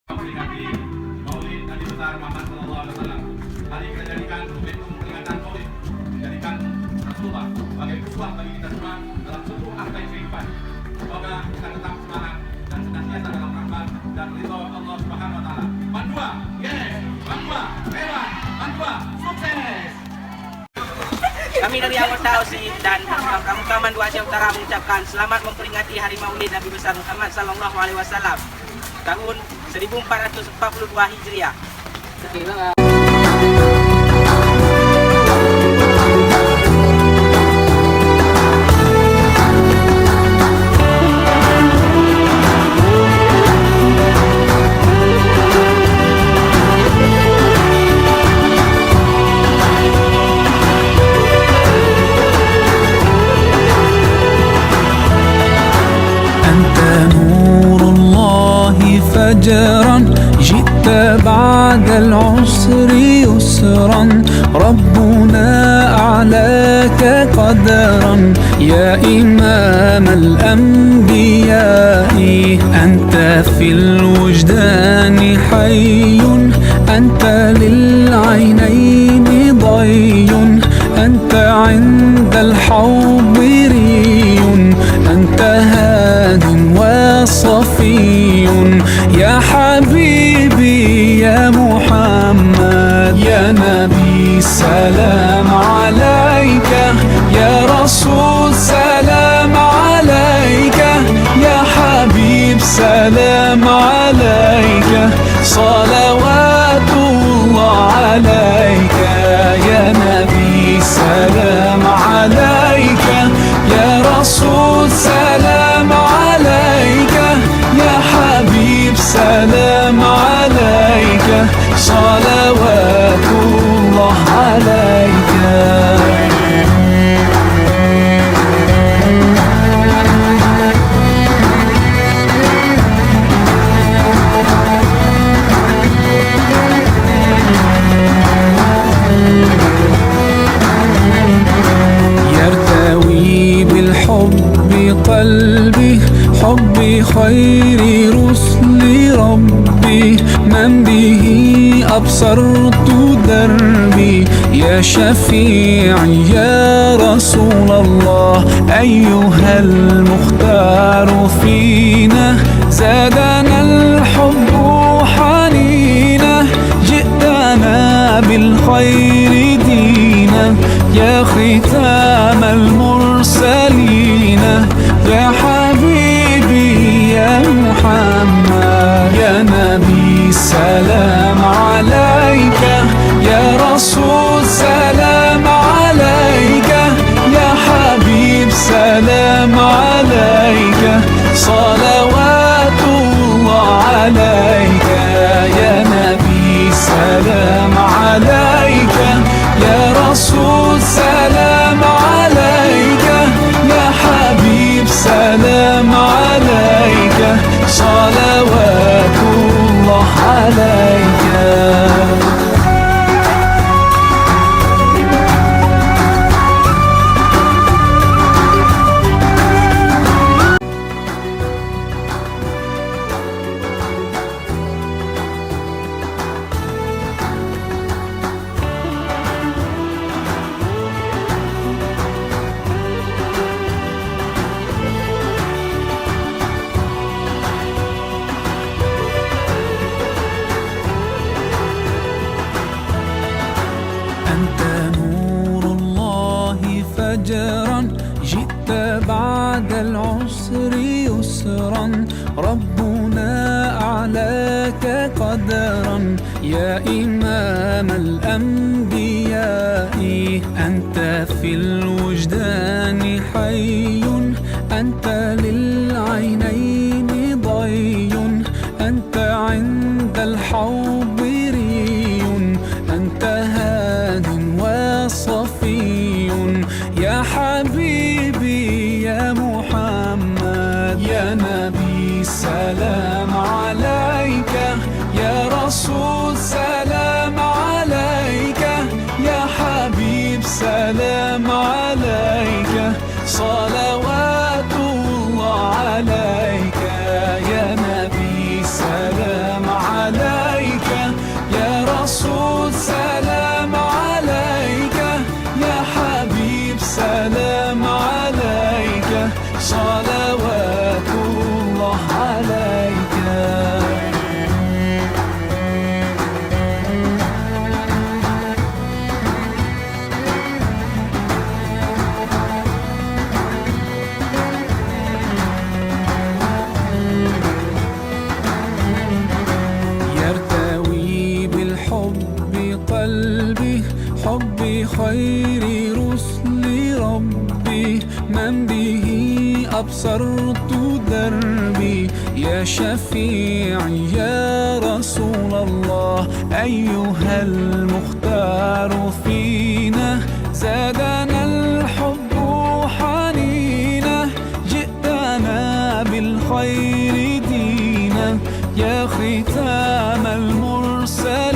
memperingati Maulid Nabi besar Muhammad Sallallahu Alaihi Wasallam. Hari kita jadikan momentum peringatan Maulid, menjadikan Rasulullah sebagai uswah bagi kita semua dalam seluruh aspek kehidupan. Semoga kita tetap semangat dan senantiasa dalam rahmat dan ridho Allah Subhanahu Wa Taala. Mandua, yes, Mandua, hebat, Mandua, sukses. Kami dari awal Tausi dan kawan-kawan Dua Aceh Utara mengucapkan selamat memperingati Hari Maulid Nabi besar Muhammad Sallallahu Alaihi Wasallam tahun 1442 Hijriah. فجرا جئت بعد العسر يسرا ربنا أعلاك قدرا يا إمام الأنبياء أنت في الوجدان حي أنت للعينين ضي أنت عند الحوض ري أنت هاد وصفي يا حبيبي يا محمد يا نبي سلام عليك يا رسول سلام عليك يا حبيب سلام عليك صلوات الله عليك يا نبي سلام عليك يا رسول سلام عليك يا حبيب سلام عليك صلوات الله عليك. يرتوي بالحب قلبي حب خير رسل ربي من به أبصرت دربي يا شفيعي يا رسول الله أيها المختار فينا زادنا الحب حنينا جئتنا بالخير دينا يا ختام المرسلين يا حبيبي يا محمد يا نبي سلام عليك يا رسول سلام عليك يا حبيب سلام عليك صلوات الله عليك يا نبي سلام عليك يا رسول سلام عليك يا حبيب سلام عليك صلوات الله عليك. أنت نور الله فجرا جئت بعد العسر يسرا ربنا أعلاك قدرا يا إمام الأنبياء أنت في الوجدان حي أنت للعينين ضي أنت عند الحوض ري أنت هاد وصفي يا حبيبي يا محمد يا نبي سلام عليك يا رسول سلام عليك يا حبيب سلام عليك صلوات الله عليك يا نبي سلام عليك أبصرت دربي يا شفيعي يا رسول الله. أيها المختار فينا زادنا الحب حنينا، جئتنا بالخير دينا يا ختام المرسلين.